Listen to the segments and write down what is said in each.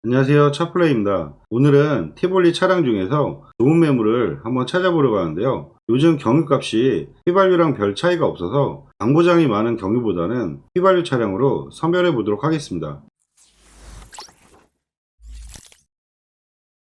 안녕하세요, 차플레이입니다. 오늘은 티볼리 차량 중에서 좋은 매물을 한번 찾아보려고 하는데요. 요즘 경유값이 휘발유랑 별 차이가 없어서 당보장이 많은 경유보다는 휘발유 차량으로 선별해 보도록 하겠습니다.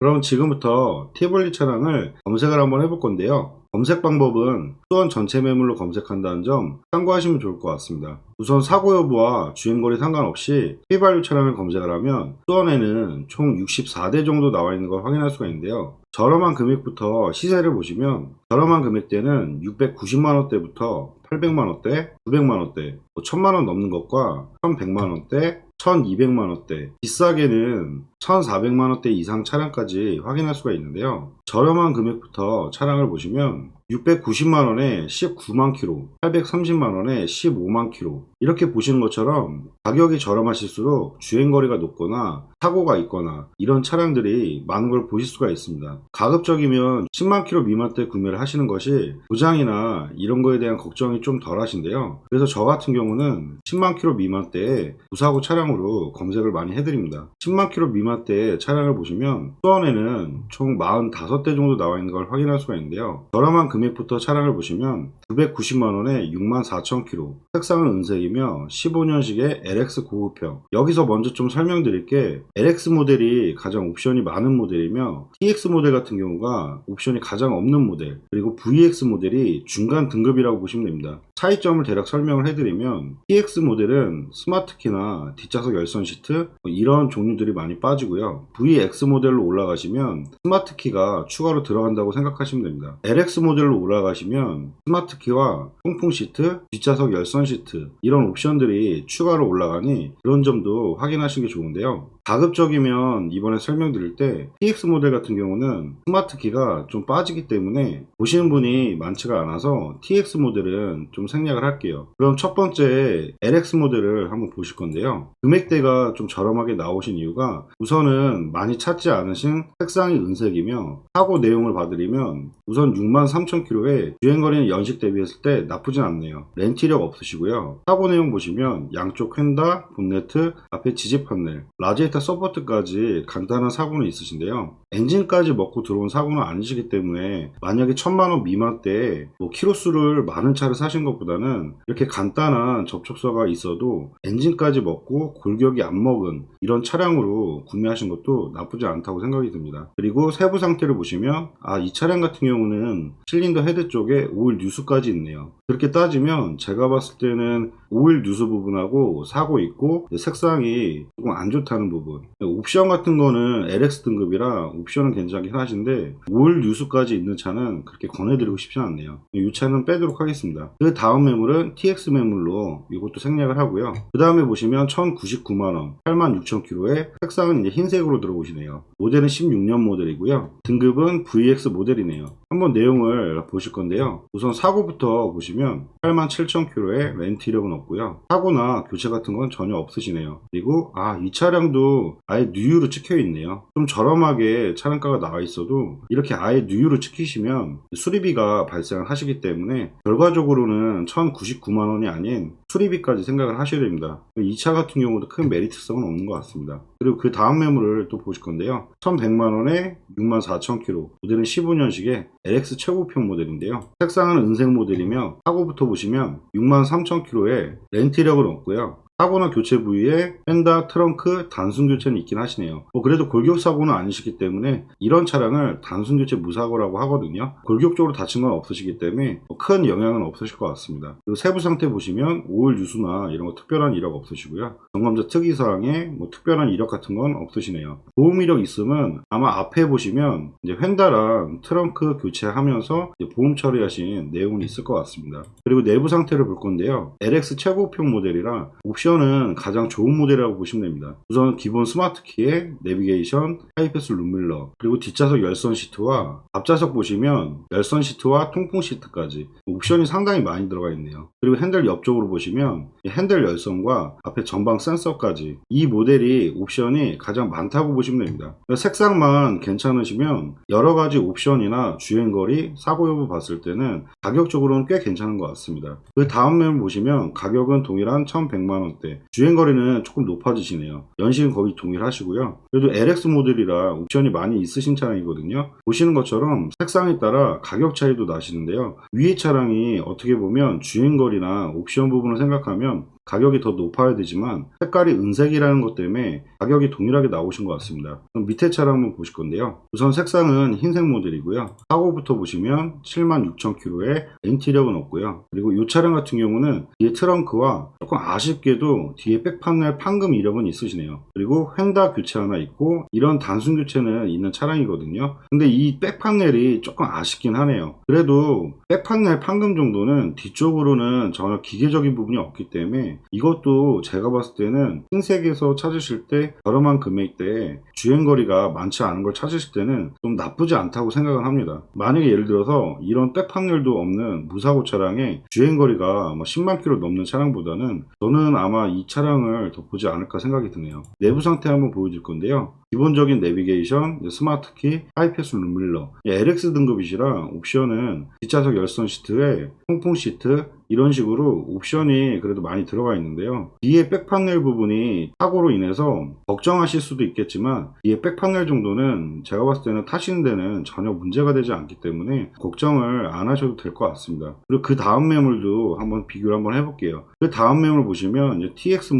그럼 지금부터 티볼리 차량을 검색을 한번 해볼 건데요. 검색 방법은 수원 전체 매물로 검색한다는 점 참고하시면 좋을 것 같습니다. 우선 사고 여부와 주행거리 상관없이 휘발유 차량을 검색을 하면 수원에는 총 64대 정도 나와 있는 걸 확인할 수가 있는데요. 저렴한 금액부터 시세를 보시면 저렴한 금액대는 690만원대부터 800만원대, 900만원대, 1000만원 넘는 것과 1100만원대, 1200만원대, 비싸게는 1400만원대 이상 차량까지 확인할 수가 있는데요. 저렴한 금액부터 차량을 보시면 690만원에 19만 킬로, 830만원에 15만 킬로, 이렇게 보시는 것처럼 가격이 저렴하실수록 주행거리가 높거나 사고가 있거나 이런 차량들이 많은 걸 보실 수가 있습니다. 가급적이면 10만 킬로 미만대 구매를 하시는 것이 보장이나 이런 거에 대한 걱정이 좀 덜 하신데요. 그래서 저 같은 경우는 10만 킬로 미만대의 무사고 차량으로 검색을 많이 해드립니다. 10만 킬로 미만대의 차량을 보시면 수원에는 총 45대 정도 나와 있는 걸 확인할 수가 있는데요. 저렴한 금액부터 차량을 보시면 990만원에 64,000km, 색상은 은색이며 15년식의 LX 고급형. 여기서 먼저 좀 설명드릴 게 LX 모델이 가장 옵션이 많은 모델이며 TX 모델 같은 경우가 옵션이 가장 없는 모델, 그리고 VX 모델이 중간 등급이라고 보시면 됩니다. 차이점을 대략 설명을 해드리면 TX 모델은 스마트키나 뒷좌석 열선 시트 이런 종류들이 많이 빠지고요. VX 모델로 올라가시면 스마트키가 추가로 들어간다고 생각하시면 됩니다. LX 모델로 올라가시면 스마트키와 통풍 시트, 뒷좌석 열선 시트 이런 옵션들이 추가로 올라가니 그런 점도 확인하시는 게 좋은데요. 가급적이면 이번에 설명드릴 때 TX 모델 같은 경우는 스마트키가 좀 빠지기 때문에 보시는 분이 많지가 않아서 TX 모델은 좀 생략을 할게요. 그럼 첫 번째 LX 모델을 한번 보실 건데요. 금액대가 좀 저렴하게 나오신 이유가 우선은 많이 찾지 않으신 색상이 은색이며 사고 내용을 봐드리면 우선 63,000km에 주행거리는 연식 대비했을 때 나쁘진 않네요. 렌티력 없으시고요. 사고 내용 보시면 양쪽 휀다, 본네트, 앞에 지지 판넬, 라지에이터 서포트까지 간단한 사고는 있으신데요. 엔진까지 먹고 들어온 사고는 아니시기 때문에 만약에 1000만원 미만대에 키로수를 많은 차를 사신 것보다는 이렇게 간단한 접촉사가 있어도 엔진까지 먹고 골격이 안 먹은 이런 차량으로 구매하신 것도 나쁘지 않다고 생각이 듭니다. 그리고 세부 상태를 보시면 이 차량 같은 경우는 실린더 헤드 쪽에 오일 뉴스까지 있네요. 그렇게 따지면 제가 봤을 때는 오일 뉴스 부분하고 사고 있고 색상이 조금 안 좋다는 부분, 옵션 같은 거는 LX 등급이라 옵션은 괜찮긴 하신데 오일 뉴스까지 있는 차는 그렇게 권해드리고 싶지 않네요. 이 차는 빼도록 하겠습니다. 그 다음 매물은 TX 매물로 이것도 생략을 하고요. 그 다음에 보시면 1099만원 86,000km에 색상은 이제 흰색으로 들어오시네요. 모델은 16년 모델이고요. 등급은 VX 모델이네요. 한번 내용을 보실 건데요. 우선 사고부터 보시면 87,000km에 렌트 이력은 없고요. 사고나 교체 같은 건 전혀 없으시네요. 그리고 이 차량도 아예 뉴유로 찍혀 있네요. 좀 저렴하게 차량가가 나와 있어도 이렇게 아예 뉴유로 찍히시면 수리비가 발생을 하시기 때문에 결과적으로는 1099만원이 아닌 수리비까지 생각을 하셔야 됩니다. 이 차 같은 경우도 큰 메리트성은 없는 것 같습니다. 그리고 그 다음 매물을 또 보실 건데요. 1100만원에 64,000km, 모델은 15년식의 LX 최고평 모델인데요. 색상은 은색 모델이며 사고부터 보시면 63,000km에 렌트 이력은 없고요. 사고나 교체 부위에 휀다, 트렁크, 단순 교체는 있긴 하시네요. 그래도 골격 사고는 아니시기 때문에 이런 차량을 단순 교체 무사고라고 하거든요. 골격적으로 다친 건 없으시기 때문에 큰 영향은 없으실 것 같습니다. 그리고 세부 상태 보시면 오일 유수나 이런 거 특별한 이력 없으시고요. 점검자 특이사항에 특별한 이력 같은 건 없으시네요. 보험 이력 있으면 아마 앞에 보시면 이제 휀다랑 트렁크 교체하면서 보험 처리하신 내용은 있을 것 같습니다. 그리고 내부 상태를 볼 건데요. LX 최고평 모델이라 옵션은 가장 좋은 모델이라고 보시면 됩니다. 우선 기본 스마트키에 내비게이션, 하이패스 룸밀러, 그리고 뒷좌석 열선 시트와 앞좌석 보시면 열선 시트와 통풍 시트까지 옵션이 상당히 많이 들어가 있네요. 그리고 핸들 옆쪽으로 보시면 핸들 열선과 앞에 전방 센서까지 이 모델이 옵션이 가장 많다고 보시면 됩니다. 색상만 괜찮으시면 여러가지 옵션이나 주행거리, 사고 여부 봤을 때는 가격적으로는 꽤 괜찮은 것 같습니다. 그 다음 매물 보시면 가격은 동일한 1100만원 상태. 주행거리는 조금 높아지시네요. 연식은 거의 동일하시고요. 그래도 LX 모델이라 옵션이 많이 있으신 차량이거든요. 보시는 것처럼 색상에 따라 가격 차이도 나시는데요. 위의 차량이 어떻게 보면 주행거리나 옵션 부분을 생각하면 가격이 더 높아야 되지만 색깔이 은색이라는 것 때문에 가격이 동일하게 나오신 것 같습니다. 그럼 밑에 차량 한번 보실 건데요. 우선 색상은 흰색 모델이고요. 사고부터 보시면 76,000km에 엔티력은 없고요. 그리고 이 차량 같은 경우는 뒤에 트렁크와 조금 아쉽게도 뒤에 백판넬 판금 이력은 있으시네요. 그리고 휀다 교체 하나 있고 이런 단순 교체는 있는 차량이거든요. 근데 이 백판넬이 조금 아쉽긴 하네요. 그래도 백판넬 판금 정도는 뒤쪽으로는 전혀 기계적인 부분이 없기 때문에 이것도 제가 봤을 때는 흰색에서 찾으실 때 저렴한 금액대에 주행거리가 많지 않은 걸 찾으실 때는 좀 나쁘지 않다고 생각을 합니다. 만약에 예를 들어서 이런 백판넬도 없는 무사고 차량에 주행거리가 10만 킬로 넘는 차량보다는 저는 아마 이 차량을 더 보지 않을까 생각이 드네요. 내부 상태 한번 보여줄 건데요. 기본적인 내비게이션, 스마트키, 하이패스 룸밀러, LX 등급이시라 옵션은 뒷좌석 열선 시트에 통풍 시트 이런 식으로 옵션이 그래도 많이 들어가 있는데요. 뒤에 백판넬 부분이 사고로 인해서 걱정하실 수도 있겠지만 뒤에 백판넬 정도는 제가 봤을 때는 타시는 데는 전혀 문제가 되지 않기 때문에 걱정을 안 하셔도 될 것 같습니다. 그리고 그 다음 매물도 한번 비교를 한번 해볼게요. 그 다음 매물 보시면 이제 TX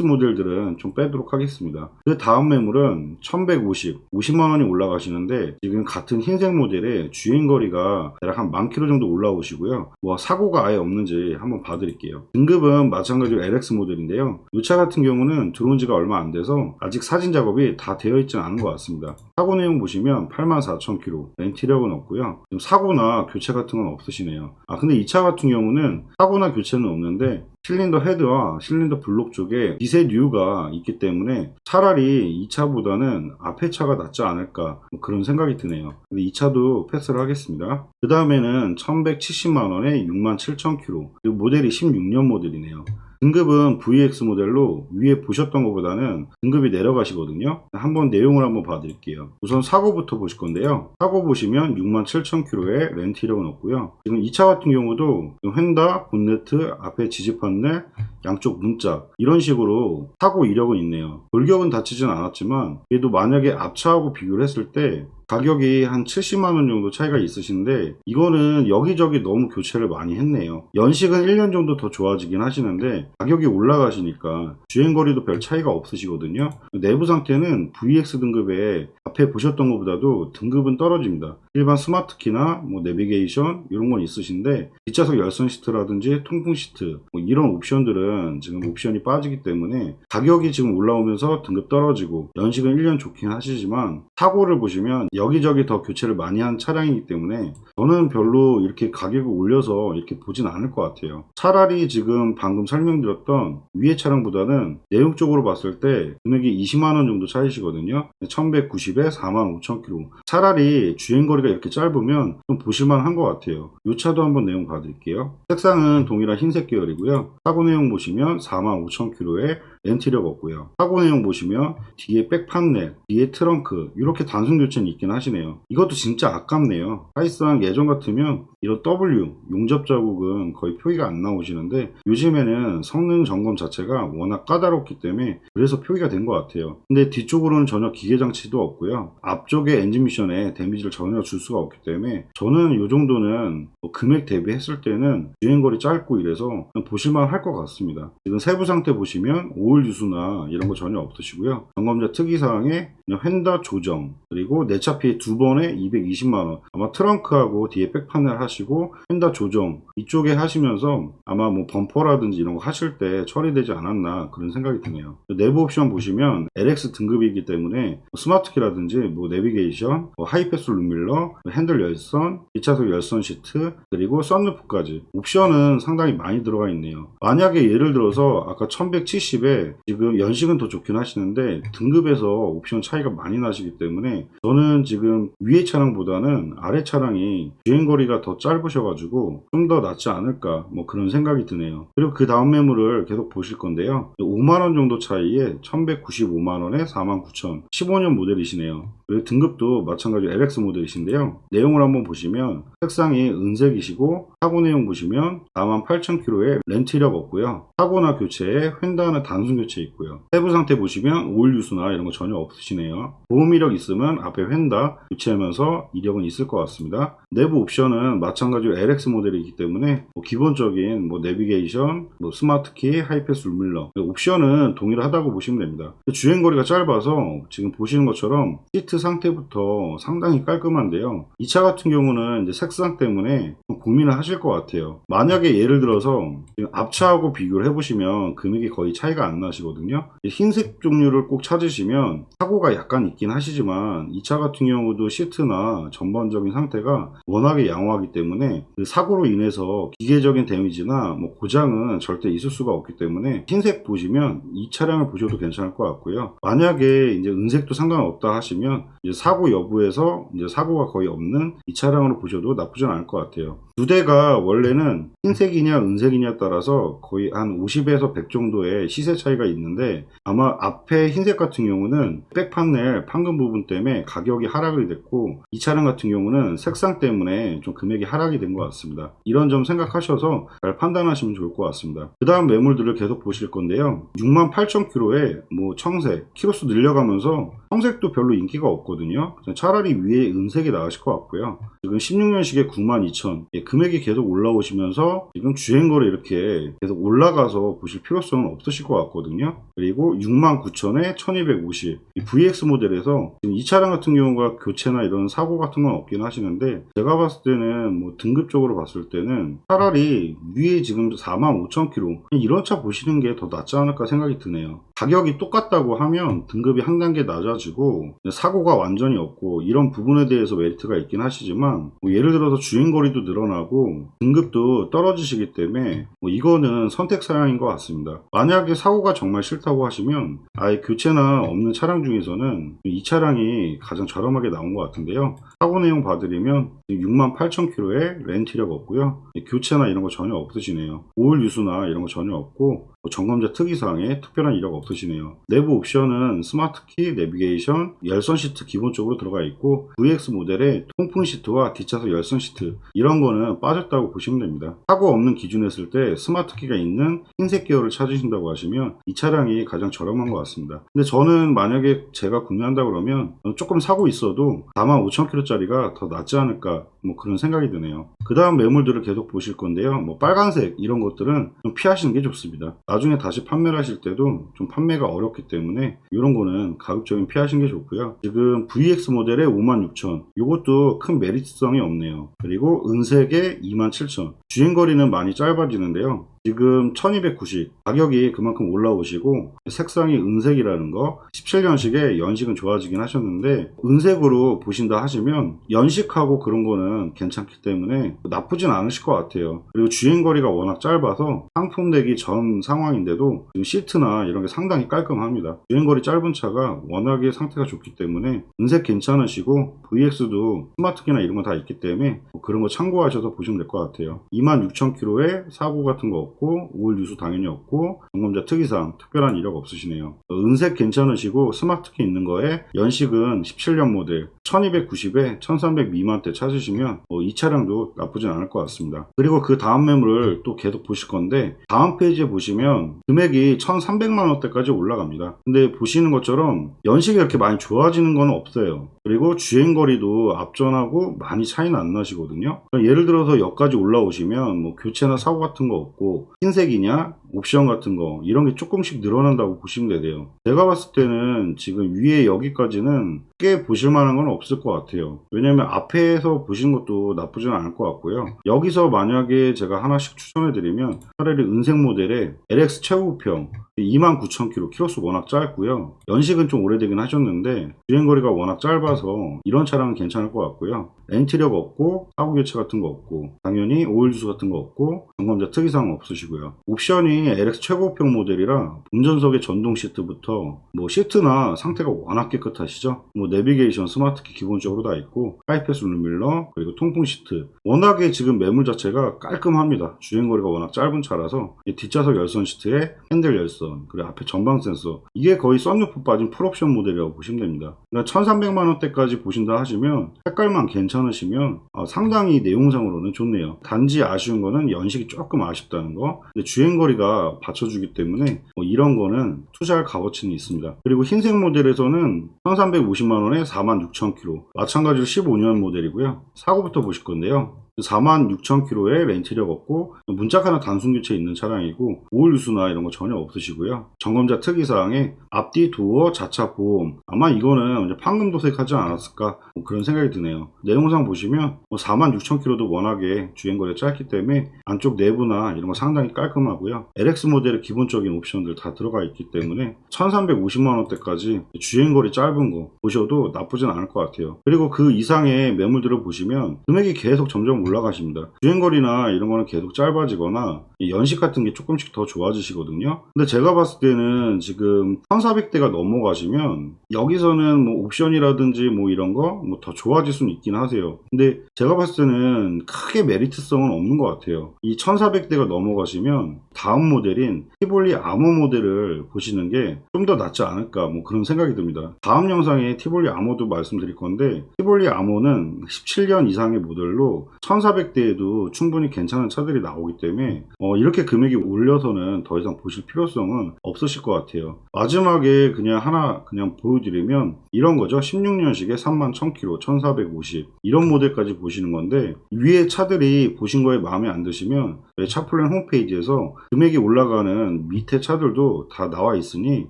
모델들은 좀 빼도록 하겠습니다. 그 다음 매물은 50만 원이 올라가시는데 지금 같은 흰색 모델의 주행거리가 대략 한 10,000km 정도 올라오시고요. 사고가 아예 없는지 한번 봐드릴게요. 등급은 마찬가지로 LX 모델인데요. 이 차 같은 경우는 들어온 지가 얼마 안 돼서 아직 사진 작업이 다 되어 있지는 않은 것 같습니다. 사고 내용 보시면 84,000km, 렌티력은 없고요. 지금 사고나 교체 같은 건 없으시네요. 근데 이 차 같은 경우는 사고나 교체는 없는데 실린더 헤드와 실린더 블록 쪽에 미세뉴가 있기 때문에 차라리 이 차보다는 앞에 차가 낫지 않을까 그런 생각이 드네요. 근데 이 차도 패스를 하겠습니다. 그 다음에는 1170만원에 67,000km, 그리고 모델이 16년 모델이네요. 등급은 VX 모델로 위에 보셨던 것보다는 등급이 내려가시거든요. 한번 내용을 한번 봐드릴게요. 우선 사고부터 보실 건데요. 사고 보시면 67,000km에 렌트 이력은 없고요. 지금 이 차 같은 경우도 휀다, 본네트, 앞에 지지 판넬, 양쪽 문짝 이런 식으로 사고 이력은 있네요. 돌격은 다치진 않았지만 그래도 만약에 앞차하고 비교를 했을 때 가격이 한 70만원 정도 차이가 있으신데 이거는 여기저기 너무 교체를 많이 했네요. 연식은 1년 정도 더 좋아지긴 하시는데 가격이 올라가시니까 주행거리도 별 차이가 없으시거든요. 내부 상태는 VX 등급에 앞에 보셨던 것보다도 등급은 떨어집니다. 일반 스마트키나 내비게이션 이런 건 있으신데 뒷좌석 열선 시트라든지 통풍 시트 이런 옵션들은 지금 옵션이 빠지기 때문에 가격이 지금 올라오면서 등급 떨어지고 연식은 1년 좋긴 하시지만 사고를 보시면 여기저기 더 교체를 많이 한 차량이기 때문에 저는 별로 이렇게 가격을 올려서 이렇게 보진 않을 것 같아요. 차라리 지금 방금 설명드렸던 위의 차량보다는 내용적으로 봤을 때 금액이 20만원 정도 차이시거든요. 1190에 45,000km. 차라리 주행거리가 이렇게 짧으면 좀 보실만 한 것 같아요. 이 차도 한번 내용 봐드릴게요. 색상은 동일한 흰색 계열이고요. 사고 내용 보시면 45,000km에 렌티력 없고요. 사고 내용 보시면 뒤에 백판넬, 뒤에 트렁크 이렇게 단순 교체는 있긴 하시네요. 이것도 진짜 아깝네요. 사실상 예전 같으면 이런 W 용접 자국은 거의 표기가 안 나오시는데 요즘에는 성능 점검 자체가 워낙 까다롭기 때문에 그래서 표기가 된 것 같아요. 근데 뒤쪽으로는 전혀 기계 장치도 없고요. 앞쪽에 엔진 미션에 데미지를 전혀 줄 수가 없기 때문에 저는 이 정도는 금액 대비했을 때는 주행거리 짧고 이래서 보실만 할 것 같습니다. 지금 세부 상태 보시면 오일 유수나 이런 거 전혀 없으시고요. 점검자 특이사항에 휀다 조정, 그리고 내차피 2번에 220만원, 아마 트렁크하고 뒤에 백판넬 하시고 휀다 조정 이쪽에 하시면서 아마 범퍼라든지 이런 거 하실 때 처리되지 않았나 그런 생각이 드네요. 내부 옵션 보시면 LX 등급이기 때문에 스마트키라든지 내비게이션, 하이패스 룸밀러, 핸들 열선, 뒷좌석 열선 시트, 그리고 썬루프까지 옵션은 상당히 많이 들어가 있네요. 만약에 예를 들어서 아까 1170에 지금 연식은 더 좋긴 하시는데 등급에서 옵션 차이가 많이 나시기 때문에 저는 지금 위의 차량보다는 아래 차량이 주행거리가 더 짧으셔가지고 좀 더 낫지 않을까 그런 생각이 드네요. 그리고 그 다음 매물을 계속 보실 건데요. 5만원 정도 차이에 1195만원에 49,000 15년 모델이시네요. 그리고 등급도 마찬가지로 LX 모델이신데요. 내용을 한번 보시면 색상이 은색이시고 사고 내용 보시면 48,000km에 렌트 이력 없고요. 사고나 교체에 휀다는 단순 교체 있고요. 세부 상태 보시면 오일 유수나 이런 거 전혀 없으시네요. 보험 이력 있으면 앞에 휀다 교체하면서 이력은 있을 것 같습니다. 내부 옵션은 마찬가지로 LX 모델이기 때문에 기본적인 내비게이션, 스마트키, 하이패스 룸밀러 옵션은 동일하다고 보시면 됩니다. 주행거리가 짧아서 지금 보시는 것처럼 시트 상태부터 상당히 깔끔한데요. 이 차 같은 경우는 이제 색상 때문에 고민을 하실 것 같아요. 만약에 예를 들어서 앞차하고 비교를 해보시면 금액이 거의 차이가 안 나시거든요. 흰색 종류를 꼭 찾으시면 사고가 약간 있긴 하시지만 이 차 같은 경우도 시트나 전반적인 상태가 워낙에 양호하기 때문에 그 사고로 인해서 기계적인 데미지나 고장은 절대 있을 수가 없기 때문에 흰색 보시면 이 차량을 보셔도 괜찮을 것 같고요. 만약에 이제 은색도 상관없다 하시면 이제 사고 여부에서 이제 사고가 거의 없는 이 차량으로 보셔도 나쁘진 않을 것 같아요. 두 대가 원래는 흰색이냐 은색이냐에 따라서 거의 한 50에서 100 정도의 시세 차이가 있는데 아마 앞에 흰색 같은 경우는 백 판넬 판금 부분 때문에 가격이 하락이 됐고 이 차량 같은 경우는 색상 때문에 좀 금액이 하락이 된 것 같습니다. 이런 점 생각하셔서 잘 판단하시면 좋을 것 같습니다. 그 다음 매물들을 계속 보실 건데요. 68,000km에 청색, 키로수 늘려가면서 청색도 별로 인기가 없거든요. 차라리 위에 은색이 나으실 것 같고요. 지금 16년식에 92,000 금액이 계속 올라오시면서 지금 주행거리 이렇게 계속 올라가서 보실 필요성은 없으실 것 같거든요. 그리고 69,000에 1250 VX 모델에서 지금 이 차량 같은 경우가 교체나 이런 사고 같은 건 없긴 하시는데 제가 봤을 때는 등급적으로 봤을 때는 차라리 위에 지금 45,000km 이런 차 보시는 게 더 낫지 않을까 생각이 드네요. 가격이 똑같다고 하면 등급이 한 단계 낮아지고 사고가 완전히 없고 이런 부분에 대해서 메리트가 있긴 하시지만 예를 들어서 주행거리도 늘어나고 등급도 떨어지시기 때문에 이거는 선택 사항인 것 같습니다. 만약에 사고가 정말 싫다고 하시면 아예 교체나 없는 차량 중에서는 이 차량이 가장 저렴하게 나온 것 같은데요. 사고 내용 봐드리면 68,000km에 렌트 이력 없고요. 교체나 이런 거 전혀 없으시네요. 오일 유수나 이런 거 전혀 없고 점검자 특이사항에 특별한 이력 없으시네요. 내부 옵션은 스마트키, 내비게이션, 열선 시트 기본적으로 들어가 있고 VX 모델에 통풍 시트와 뒷좌석 열선 시트 이런 거는 빠졌다고 보시면 됩니다. 사고 없는 기준에 했을 때 스마트키가 있는 흰색 계열을 찾으신다고 하시면 이 차량이 가장 저렴한 것 같습니다. 근데 저는 만약에 제가 구매한다 그러면 조금 사고 있어도 45,000km짜리가 더 낫지 않을까 그런 생각이 드네요. 그 다음 매물들을 계속 보실 건데요. 빨간색 이런 것들은 좀 피하시는 게 좋습니다. 나중에 다시 판매를 하실 때도 좀 판매가 어렵기 때문에 이런 거는 가급적이면 피하시는 게 좋고요. 지금 VX 모델에 56,000 이것도 큰 메리트성이 없네요. 그리고 은색에 27,000 주행거리는 많이 짧아지는데요. 지금 1290 가격이 그만큼 올라오시고 색상이 은색이라는 거 17년식에 연식은 좋아지긴 하셨는데 은색으로 보신다 하시면 연식하고 그런 거는 괜찮기 때문에 나쁘진 않으실 것 같아요. 그리고 주행거리가 워낙 짧아서 상품 내기 전 상황인데도 지금 시트나 이런 게 상당히 깔끔합니다. 주행거리 짧은 차가 워낙에 상태가 좋기 때문에 은색 괜찮으시고 VX도 스마트키나 이런 거 다 있기 때문에 그런 거 참고하셔서 보시면 될 것 같아요. 26,000km에 사고 같은 거 없고 오일 유수 당연히 없고 점검자 특이사항 특별한 이력 없으시네요. 은색 괜찮으시고 스마트키 있는 거에 연식은 17년 모델 1290에 1300 미만대 찾으시면 이 차량도 나쁘진 않을 것 같습니다. 그리고 그 다음 매물을 또 계속 보실 건데 다음 페이지에 보시면 금액이 1300만원대까지 올라갑니다. 근데 보시는 것처럼 연식이 이렇게 많이 좋아지는 건 없어요. 그리고 주행거리도 앞전하고 많이 차이는 안 나시거든요. 예를 들어서 여기까지 올라오시면 교체나 사고 같은 거 없고 흰색이냐 옵션 같은 거 이런 게 조금씩 늘어난다고 보시면 돼요. 제가 봤을 때는 지금 위에 여기까지는 꽤 보실 만한 건 없을 것 같아요. 왜냐면 앞에서 보신 것도 나쁘진 않을 것 같고요. 여기서 만약에 제가 하나씩 추천해 드리면 차라리 은색 모델의 LX 최고급형 29,000km 키로수 워낙 짧고요. 연식은 좀 오래되긴 하셨는데 주행거리가 워낙 짧아서 이런 차량은 괜찮을 것 같고요. 엔트리어가 없고 사고 교체 같은 거 없고 당연히 오일 주스 같은 거 없고 점검자 특이사항 없으시고요. 옵션이 LX 최고평 모델이라 운전석의 전동 시트부터 뭐 시트나 상태가 워낙 깨끗하시죠. 뭐 내비게이션, 스마트키 기본적으로 다 있고 하이패스 룸밀러 그리고 통풍 시트. 워낙에 지금 매물 자체가 깔끔합니다. 주행거리가 워낙 짧은 차라서 이 뒷좌석 열선 시트에 핸들 열선 그리고 앞에 전방 센서 이게 거의 썬루프 빠진 풀옵션 모델이라고 보시면 됩니다. 그러니까 1300만원대까지 보신다 하시면 색깔만 괜찮으시면 상당히 내용상으로는 좋네요. 단지 아쉬운 거는 연식이 조금 아쉽다는 거. 근데 주행거리가 받쳐주기 때문에 이런 거는 투자할 값어치는 있습니다. 그리고 흰색 모델에서는 1350만원에 46,000km 마찬가지로 15년 모델이고요. 사고부터 보실 건데요. 46,000km에 렌트력 없고 문짝 하나 단순 교체 있는 차량이고 오일 유수나 이런 거 전혀 없으시고요. 점검자 특이사항에 앞뒤 도어 자차 보험 아마 이거는 판금 도색하지 않았을까 그런 생각이 드네요. 내용상 보시면 46,000km도 워낙에 주행거리가 짧기 때문에 안쪽 내부나 이런 거 상당히 깔끔하고요. LX 모델의 기본적인 옵션들 다 들어가 있기 때문에 1350만원대까지 주행거리 짧은 거 보셔도 나쁘진 않을 것 같아요. 그리고 그 이상의 매물들을 보시면 금액이 계속 점점 올라가십니다. 주행거리나 이런 거는 계속 짧아지거나 연식 같은 게 조금씩 더 좋아지시거든요. 근데 제가 봤을 때는 지금 1400대가 넘어가시면 여기서는 뭐 옵션이라든지 뭐 이런 거 뭐 더 좋아질 수는 있긴 하세요. 근데 제가 봤을 때는 크게 메리트성은 없는 것 같아요. 이 1400대가 넘어가시면 다음 모델인 티볼리 아모 모델을 보시는 게 좀 더 낫지 않을까 뭐 그런 생각이 듭니다. 다음 영상에 티볼리 아모도 말씀드릴 건데 티볼리 아모는 17년 이상의 모델로 1400대에도 충분히 괜찮은 차들이 나오기 때문에 이렇게 금액이 올려서는 더 이상 보실 필요성은 없으실 것 같아요. 마지막에 그냥 하나 그냥 보여드리면 이런 거죠. 16년식에 31,000km 1450 이런 모델까지 보시는 건데 위에 차들이 보신 거에 마음에 안 드시면 차플랜 홈페이지에서 금액이 올라가는 밑에 차들도 다 나와 있으니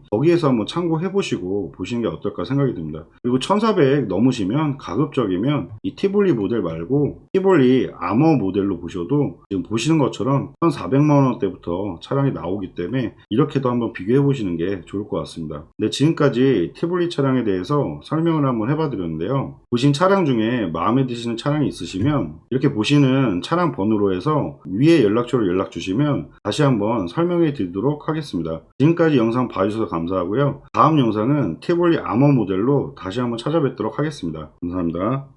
거기에서 한번 참고해 보시고 보시는 게 어떨까 생각이 듭니다. 그리고 1400 넘으시면 가급적이면 이 티볼리 모델 말고 티볼리 아머 모델로 보셔도 지금 보시는 것처럼 1,400만원대부터 차량이 나오기 때문에 이렇게도 한번 비교해 보시는 게 좋을 것 같습니다. 네, 지금까지 티볼리 차량에 대해서 설명을 한번 해봐 드렸는데요. 보신 차량 중에 마음에 드시는 차량이 있으시면 이렇게 보시는 차량 번호로 해서 위에 연락처로 연락 주시면 다시 한번 설명해 드리도록 하겠습니다. 지금까지 영상 봐주셔서 감사하고요. 다음 영상은 티볼리 아머 모델로 다시 한번 찾아뵙도록 하겠습니다. 감사합니다.